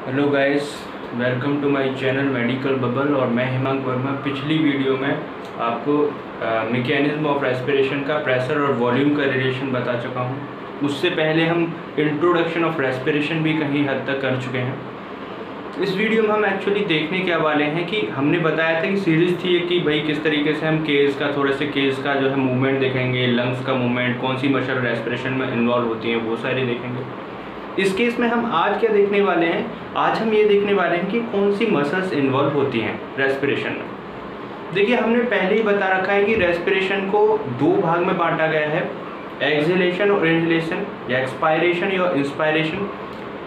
Hello guys, welcome to my channel medical bubble. और मैं हेमंत वर्मा। पिछली वीडियो में आपको मैकेनिज्म ऑफ रेस्पिरेशन का प्रेशर और वॉल्यूम का रिलेशन बता चुका हूँ। उससे पहले हम इंट्रोडक्शन ऑफ रेस्पिरेशन भी कहीं हद तक कर चुके हैं। इस वीडियो में हम एक्चुअली देखने क्या वाले हैं कि हमने बताया था कि सीरीज़ थी कि भाई किस तरीके से हम केस का थोड़े से केस का जो है मूवमेंट देखेंगे, लंग्स का मूवमेंट, कौन सी मसल रेस्पिरेशन में इन्वॉल्व होती हैं, वो सारे देखेंगे। इस केस में हम आज क्या देखने वाले हैं, आज हम ये देखने वाले हैं कि कौन सी मसल्स इन्वॉल्व होती हैं रेस्पिरेशन में। देखिए, हमने पहले ही बता रखा है कि रेस्पिरेशन को दो भाग में बांटा गया है, एक्सहेलेशन और इनहेलेशन, या एक्सपायरेशन या इंस्पायरेशन।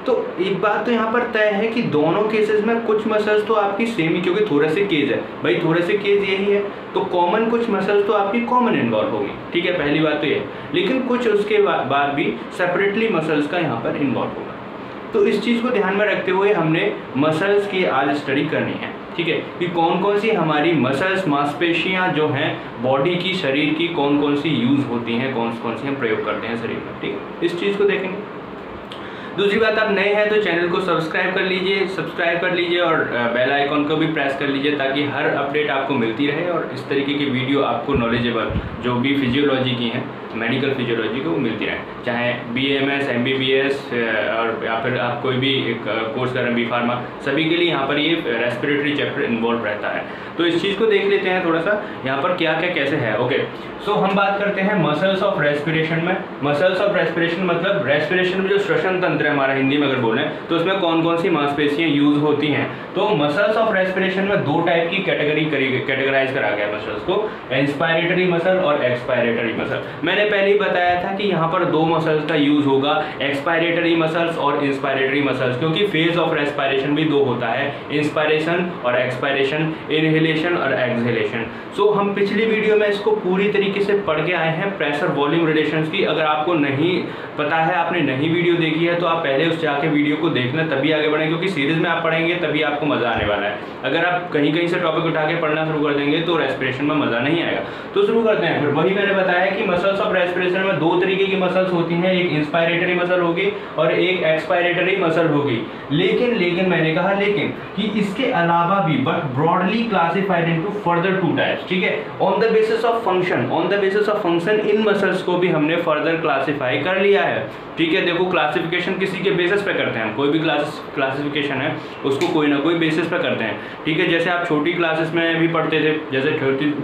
तो एक बात तो यहाँ पर तय है कि दोनों केसेस में कुछ मसल्स तो आपकी सेम ही, क्योंकि थोरेसिक है भाई, थोरेसिक केस यही है, तो कॉमन कुछ मसल्स तो आपकी कॉमन इन्वॉल्व होगी। ठीक है, पहली बात तो ये है। लेकिन कुछ उसके बाद भी सेपरेटली मसल्स का यहाँ पर इन्वॉल्व होगा। तो इस चीज़ को ध्यान में रखते हुए हमने मसल्स की आज स्टडी करनी है। ठीक है, कि कौन कौन सी हमारी मसल्स, मांसपेशियाँ जो हैं बॉडी की, शरीर की, कौन कौन सी यूज़ होती हैं, कौन कौन सी हम प्रयोग करते हैं शरीर में। ठीक है, इस चीज़ को देखेंगे। दूसरी बात, आप नए हैं तो चैनल को सब्सक्राइब कर लीजिए और बेल आइकॉन को भी प्रेस कर लीजिए, ताकि हर अपडेट आपको मिलती रहे और इस तरीके की वीडियो आपको नॉलेजेबल जो भी फिजियोलॉजी की हैं, मेडिकल फिजियोलॉजी को मिलती रहे, चाहे BAMS, MBBS और या फिर आप कोई भी एक कोर्स कर रहे हैं, B फार्मा, सभी के लिए यहाँ पर ये रेस्पिरेटरी चैप्टर इन्वॉल्व रहता है। तो इस चीज़ को देख लेते हैं थोड़ा सा, यहाँ पर क्या क्या कैसे है। ओके, सो हम बात करते हैं मसल्स ऑफ रेस्पिरेशन में। मसल्स ऑफ रेस्पिरेशन मतलब रेस्पिरेशन में जो श्वसन तंत्र है हमारा, हिंदी में अगर बोलें तो उसमें कौन कौन सी मांसपेशियाँ यूज होती हैं। तो मसल्स ऑफ रेस्पिरेशन में दो टाइप की कैटेगराइज करा गया मसल्स को, इंस्पायरेटरी मसल और एक्सपायरेटरी मसल। मैंने पहले ही बताया था कि यहाँ पर दो मसल्स का यूज होगा, एक्सपायरेटरी मसल्स और इंस्पायरेटरी मसल्स, क्योंकि फेज ऑफ रेस्पिरेशन भी दो होता है, इंस्पायरेशन और एक्सपायरेशन, इनहेलेशन और एक्सहेलेशन। सो हम पिछली वीडियो में इसको पूरी तरीके से पढ़ के आए हैं, प्रेशर वॉल्यूम रिलेशंस की। अगर आपको नहीं पता है, आपने नहीं वीडियो देखी है, तो आप पहले उस जाके वीडियो को देखना, तभी आगे बढ़ेंगे, क्योंकि सीरीज में आप पढ़ेंगे तभी आपको मजा आने वाला है। अगर आप कहीं कहीं से टॉपिक उठा के पढ़ना शुरू कर देंगे तो रेस्पिरेशन में मजा नहीं आएगा। तो शुरू करते हैं। फिर वही मैंने बताया कि मसल्स ऑफ रेस्पिरेशन में दो तरीके की मसल्स होती हैं, एक इंस्पायरेटरी मसल होगी और एक एक्सपायरेटरी मसल होगी। लेकिन मैंने कहा कि इसके अलावा भी, but broadly classified into further two types. ठीक है, on the basis of function in muscles को भी हमने फर्दर क्लासिफाई कर लिया है। ठीक है, देखो, क्लासिफिकेशन किसी के बेसिस पे करते हैं, कोई भी क्लासिफिकेशन है उसको कोई ना कोई बेसिस पे करते हैं। ठीक है, जैसे आप छोटी क्लासेस में भी पढ़ते थे, जैसे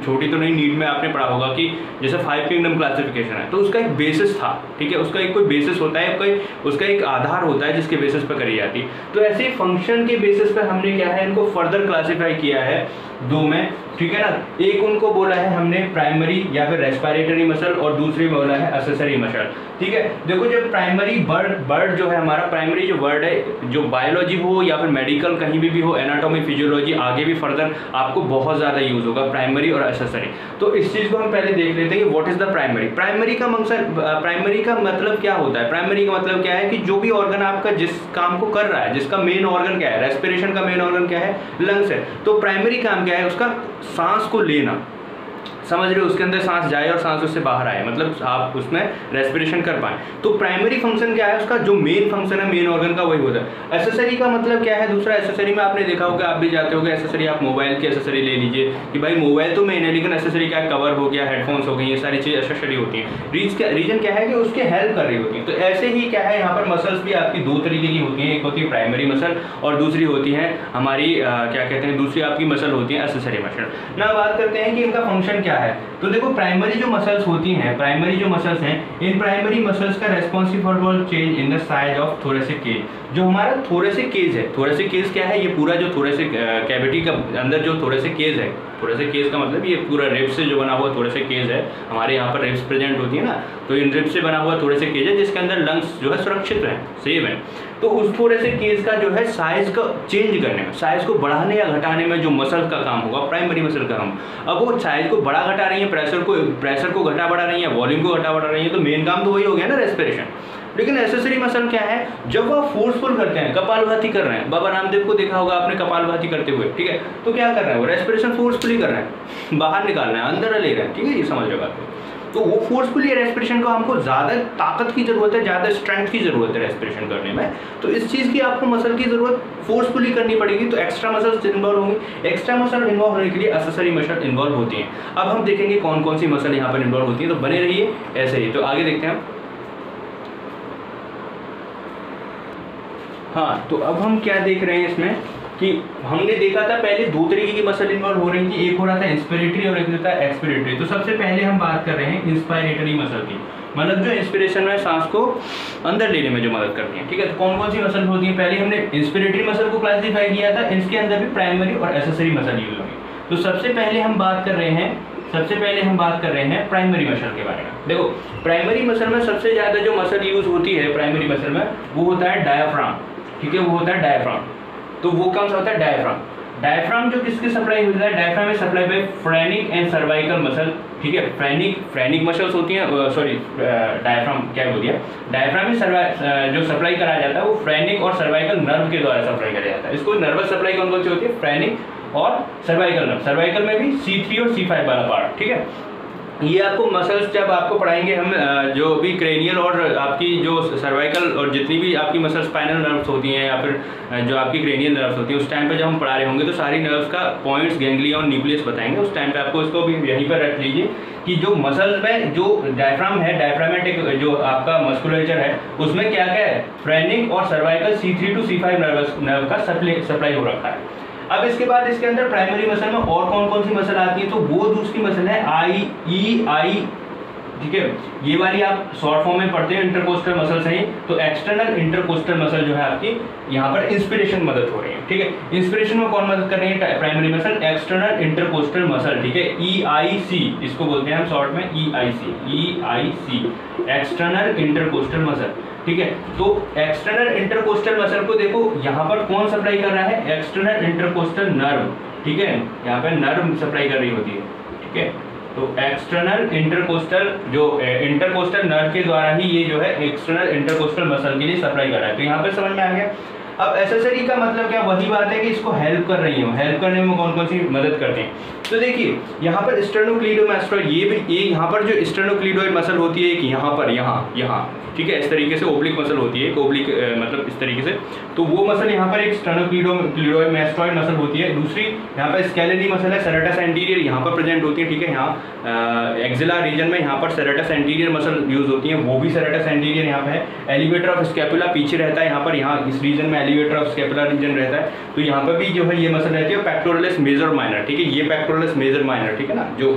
छोटी तो नहीं, नीट में आपने पढ़ा होगा कि जैसे 5 किंगडम क्लासिफिकेशन है, तो उसका एक बेसिस था। ठीक है, उसका एक कोई बेसिस होता है, उसका एक आधार होता है जिसके बेसिस पे करी जाती। तो ऐसे ही फंक्शन के बेसिस पे हमने क्या है, इनको फर्दर क्लासिफाई किया है दो में। ठीक है ना, एक उनको बोला है हमने प्राइमरी या फिर रेस्पिरेटरी मसल, और दूसरी बोला है एक्सेसरी मसल। ठीक है, देखो, जब प्राइमरी वर्ड जो है हमारा, प्राइमरी जो वर्ड है, जो बायोलॉजी हो या फिर मेडिकल कहीं भी हो, एनाटॉमी, फिजियोलॉजी, आगे भी फर्दर आपको बहुत ज़्यादा यूज होगा प्राइमरी और एक्सेसरी। तो इस चीज़ को हम पहले देख लेते हैं कि what is the primary. Primary का मतलब क्या होता है? प्राइमरी का मतलब क्या है कि जो भी ऑर्गन आपका जिस काम को कर रहा है, जिसका मेन ऑर्गन क्या है, रेस्पिरेशन का मेन ऑर्गन क्या है, लंग्स है। तो प्राइमरी काम क्या है, उसका सांस को लेना। समझ रहे हो, उसके अंदर सांस जाए और सांस उससे बाहर आए, मतलब आप उसमें रेस्पिरेशन कर पाए। तो प्राइमरी फंक्शन क्या है, उसका जो मेन फंक्शन है मेन ऑर्गन का, वही होता है। एक्सेसरी का मतलब क्या है दूसरा? एक्सेसरी में आपने देखा होगा, आप भी जाते होगे एक्सेसरी, आप मोबाइल की एक्सेसरी ले लीजिए कि भाई मोबाइल तो मेन है, लेकिन एक्सेसरी क्या, कवर हो गया, हेडफोन्स हो गई, ये सारी चीज़ एक्सेसरी होती हैं। रीजन क्या है कि उसके हेल्प कर रही होती है। तो ऐसे ही क्या है, यहाँ पर मसल्स भी आपकी दो तरीके की होती हैं, एक होती है प्राइमरी मसल और दूसरी होती है हमारी क्या कहते हैं, दूसरी आपकी मसल होती है एक्सेसरी मसल। ना बात करते हैं कि इनका फंक्शन क्या है। तो देखो, प्राइमरी जो मसल्स होती हैं, प्राइमरी जो मसल्स हैं, इन प्राइमरी मसल्स का responsible for change in the size of thoracic cage. जो हमारा थोरेसिक केज है, थोरेसिक केज क्या है, ये पूरा जो थोरेसिक कैविटी का अंदर जो थोरेसिक केज है, थोरेसिक केज का मतलब ये पूरा रिब्स से जो बना हुआ थोरेसिक केज है, हमारे यहाँ पर रिब्स प्रेजेंट होती है ना, तो इन रिब्स से बना हुआ थोरेसिक केज है, जिसके अंदर लंग्स जो है सुरक्षित है, सेव है। तो उस थोरेसिक केज का जो है साइज का चेंज करने में, साइज को बढ़ाने या घटाने में जो मसल का काम होगा, प्राइमरी मसल का काम। अब वो साइज को बड़ा घटा रही है, प्रेशर को घटा बढ़ा रही है, वॉल्यूम को घटा बढ़ा रही है, तो मेन काम तो वही हो गया ना, रेस्पिरेशन। लेकिन एक्सेसरी मसल क्या है, जब वो फोर्सफुल करते हैं, कपालभाति कर रहे हैं, बाबा रामदेव को देखा होगा आपने कपालभाति करते हुए। ठीक है, तो क्या कर रहे हैं वो, रेस्पिरेशन फोर्सफुली कर रहे हैं, बाहर निकाल रहे हैं, अंदर ले रहे हैं। ठीक है, ये समझ रहे बात। तो वो फोर्सफुली रेस्पिरेशन को हमको ज़्यादा ताकत की ज़रूरत है, ज़्यादा स्ट्रेंथ की ज़रूरत है रेस्पिरेशन करने में। तो इस चीज़ की आपको मसल की ज़रूरत फोर्सफुली करनी पड़ेगी, तो एक्स्ट्रा मसल्स इन्वॉल्व होंगी। एक्स्ट्रा मसल इन्वॉल्व होने के लिए एक्सेसरी मसल इन्वॉल्व होती हैं। अब हम देखेंगे कौन कौन सी मसल यहाँ पर इन्वॉल्व होती है, तो बने रहिए ऐसे ही। तो आगे देखते हैं हम। हाँ, तो अब हम क्या देख रहे हैं इसमें कि हमने देखा था पहले दो तरीके की मसल इन्वॉल्व हो रही थी, एक हो रहा था इंस्पिरेटरी और एक होता है एक्सपिरेटरी। तो सबसे पहले हम बात कर रहे हैं इंस्पिरेटरी मसल की, मतलब जो इंस्पिरेशन में सांस को अंदर लेने में जो मदद करती है। ठीक है, तो कौन कौन सी मसल होती है? पहले हमने इंस्पिरेटरी मसल को क्लासिफाई किया था, इसके अंदर भी प्राइमरी और एक्सेसरी मसल यूज होगी। तो सबसे पहले हम बात कर रहे हैं प्राइमरी मसल के बारे में। देखो, प्राइमरी मसल में सबसे ज़्यादा जो मसल यूज होती है प्राइमरी मसल में वो होता है डायाफ्राम। ठीक है, वो होता है डायाफ्राम। तो वो कौन सा होता है? डायाफ्राम। डायाफ्राम जो किसके सप्लाई होता है? डायाफ्राम में supply bye phrenic and cervical muscle. ठीक है, फ्रेनिक मसल्स होती हैं, डायाफ्राम क्या बोल दिया, डायाफ्राम में जो सप्लाई करा जाता है वो फ्रेनिक और सर्वाइकल नर्व के द्वारा सप्लाई करा जाता है। इसको नर्वस सप्लाई कौन कौन सी होती है? फ्रेनिक और सर्वाइकल नर्व। सर्वाइकल में भी C3 और C5 वाला पार्ट। ठीक है, ये आपको मसल्स जब आपको पढ़ाएंगे हम, जो भी क्रेनियल और आपकी जो सर्वाइकल और जितनी भी आपकी मसल स्पाइनल नर्व्स होती हैं या फिर जो आपकी क्रेनियल नर्व्स होती हैं, उस टाइम पे जब हम पढ़ा रहे होंगे तो सारी नर्व्स का पॉइंट्स, गैंग्लिया और न्यूक्लियस बताएंगे। उस टाइम पे आपको इसको भी यहीं पर रख लीजिए कि जो मसल्स में जो डायफ्राम है, डायफ्रामेटिक जो आपका मस्कुलेचर है, उसमें क्या क्या है? फ्रेनिक और cervical C3 to C5 nerve का सप्लाई हो रखा है। अब इसके बाद इसके अंदर प्राइमरी मसल में और कौन कौन सी मसल आती है? तो वो दूसरी मसल है आई। ठीक है, ये वाली आप शॉर्ट फॉर्म में पढ़ते हैं, इंटरकोस्टल मसल से ही। तो एक्सटर्नल इंटरकोस्टल मसल जो है आपकी यहाँ पर इंस्पिरेशन मदद हो रही है। ठीक है, इंस्पिरेशन में कौन मदद कर रही है? Primary muscle, external intercostal muscle. ठीक है, EIC इसको बोलते हैं हम शॉर्ट में, EIC एक्सटर्नल इंटरकोस्टल मसल। ठीक है, तो एक्सटर्नल इंटरकोस्टल मसल को देखो यहाँ पर कौन सप्लाई कर रहा है? External intercostal nerve. ठीक है, यहाँ पर नर्व सप्लाई कर रही होती है। ठीक है, तो एक्सटर्नल इंटरकोस्टल जो इंटरकोस्टल नर्व के द्वारा ही ये जो है एक्सटर्नल इंटरकोस्टल मसल के लिए सप्लाई कर रहा है। तो यहाँ पे समझ में आ गया। अब एक्सेसरी का मतलब क्या? वही बात है कि इसको हेल्प कर रही हो, हेल्प करने में कौन कौन सी मदद करते हैं। तो देखिए यहाँ पर स्टेर्नोक्लीडोमास्टोइड, ये यहाँ पर जो स्टेर्नोक्लीडोइड मसल होती है, कि यहाँ पर यहाँ ठीक है, इस तरीके से ओब्लिक मसल होती है, ओब्लिक मतलब इस तरीके से। तो वो मसल यहाँ पर एक स्टेर्नोक्लीडोमास्टोइड मसल होती है। दूसरी यहाँ पर स्केलेटली मसल है, सेरेटस एंटीरियर यहाँ पर प्रेजेंट होती है। ठीक है, यहाँ एक्सिला रीजन में यहाँ पर सेरेटस एंटीरियर मसल यूज होती है, वो भी सेरेटस एंटीरियर यहाँ पे है। एलिवेटर ऑफ स्कैपुला पीछे रहता है, यहाँ इस रीजन में एलिवेटर ऑफ स्कैपुला रीजन रहता है। तो यहाँ पर भी जो है ये मसल रहती है। Pectoralis major minor. ठीक है, ये पेक्टोरलिस मेजर माइनर। ठीक है ना, जो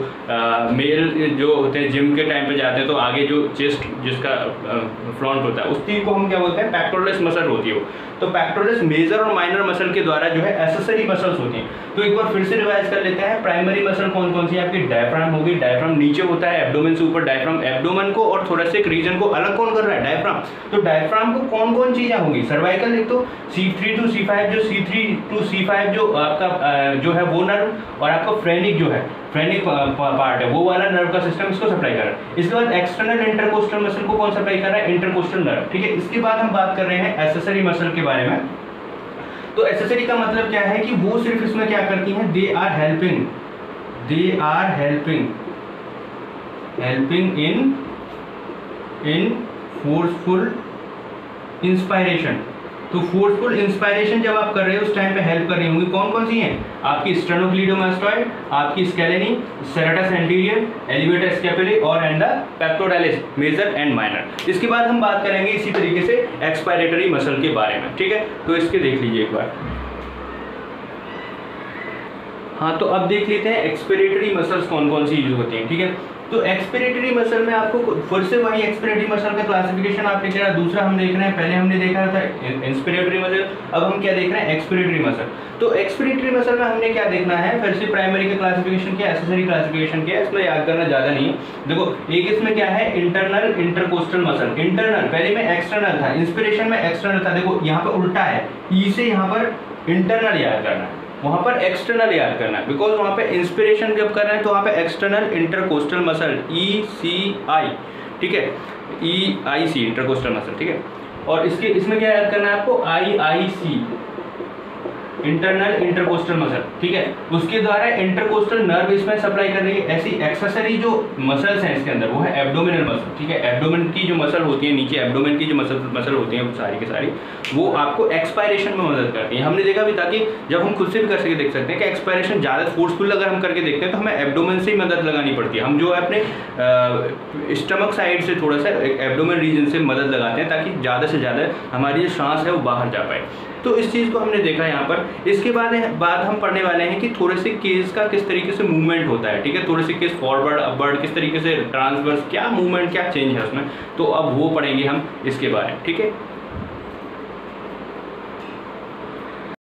मेल जो होते हैं जिम के टाइम पे जाते हैं तो आगे जो चेस्ट जिसका फ्रंट होता है उस चीज को हम क्या बोलते हैं? पेक्टोरलिस मसल होती है वो। तो पेक्टोरलिस मेजर और माइनर मसल के द्वारा जो है एक्सेसरी मसल्स होती हैं। तो एक बार फिर से रिवाइज कर लेते हैं। प्राइमरी मसल कौन कौन सी है आपकी? डायफ्राम होगी, डायफ्राम नीचे होता है एब्डोमेन से ऊपर। डायफ्राम एब्डोमेन को और थोरेसिक रीजन को अलग कौन कर रहा है? डायफ्राम। तो डायफ्राम को कौन कौन चीजें होंगी? सर्वाइकल, एक तो C3 to C5 जो C3 to C5 जो आपका जो है वो नर्व, और आपका फ्रेनिक जो है, फ्रेनिक पार्ट है वो वाला नर्व का सिस्टम इसको सप्लाई कर रहा है। इसके बाद एक्सटर्नल इंटरकोस्टल मसल को कौन सप्लाई कर रहा है? Intercostal nerve. ठीक है, इसके बाद हम बात कर रहे हैं एक्सेसरी मसल के बारे में। तो एक्सेसरी का मतलब क्या है कि वो सिर्फ इसमें क्या करती हैं? They are helping in forceful inspiration. तो फोर्सफुल इंस्पायरेशन जब आप कर रहे हो उस टाइम पे हेल्प कर रही होंगी। कौन कौन सी हैं? आपकी स्टेर्नोक्लीडोमास्टोइड, आपकी scaleni, serratus anterior, elevator scapulae और and the pectoralis major and minor. इसके बाद हम बात करेंगे इसी तरीके से एक्सपायरेटरी मसल के बारे में। ठीक है, तो इसके देख लीजिए एक बार। हाँ, तो अब देख लेते हैं एक्सपायरेटरी मसल्स कौन कौन सी यूज होती हैं। ठीक है, तो एक्सपिरेटरी मसल में आपको फिर से वही एक्सपिरेटरी मसल का क्लासिफिकेशन आप देख रहे हैं। दूसरा हम देख रहे हैं, पहले हमने देखा था इंस्पिरेटरी मसल, अब हम क्या देख रहे हैं? Expiratory muscle. तो एक्सपिरेटरी मसल में हमने क्या देखना है? फिर से प्राइमरी का क्लासिफिकेशन किया, एक्सेसरी क्लासिफिकेशन किया, इसमें याद करना ज्यादा नहीं है। देखो, एक इसमें क्या है? Internal intercostal muscle. इंटरनल पहले में एक्सटर्नल था, इंस्पिरेशन में एक्सटर्नल था। देखो यहाँ पर उल्टा है, ई से यहाँ पर इंटरनल याद करना है, वहाँ पर एक्सटर्नल याद करना है, बिकॉज वहाँ पे इंस्पिरेशन जब कर रहे हैं तो वहाँ पे एक्सटर्नल इंटरकोस्टल मसल ECI। ठीक है, EIC इंटरकोस्टल मसल। ठीक है, और इसमें क्या याद करना है आपको? IIC इंटरनल इंटरकोस्टल मसल, ठीक है, उसके द्वारा इंटरकोस्टल नर्व इसमें सप्लाई कर रही है। ऐसी एक्सेसरी जो मसल्स हैं इसके अंदर वो है एब्डोमिनल मसल, ठीक है, एब्डोमेन की जो मसल होती है, नीचे एब्डोमेन की जो मसल होती हैं सारी की सारी, वो आपको एक्सपायरेशन में मदद करती है। हमने देखा भी था कि जब हम खुद से भी कर सके देख सकते हैं कि एक्सपायरेशन ज़्यादा फोर्सफुल अगर हम करके देखते हैं तो हमें एब्डोमेन से ही मदद लगानी पड़ती है। हम जो है अपने स्टमक साइड से थोड़ा सा एब्डोमेन रीजन से मदद लगाते हैं ताकि ज़्यादा से ज़्यादा हमारी जो सांस है वो बाहर जा पाए। तो इस चीज़ को हमने देखा यहाँ पर। इसके बाद हम पढ़ने वाले हैं कि थोड़े से केस का किस तरीके से मूवमेंट होता है, ठीक है, थोड़े से केस फॉरवर्ड अपवर्ड किस तरीके से ट्रांसवर्स, क्या मूवमेंट क्या चेंज है उसमें, तो अब वो पढ़ेंगे हम इसके बारे में, ठीक है।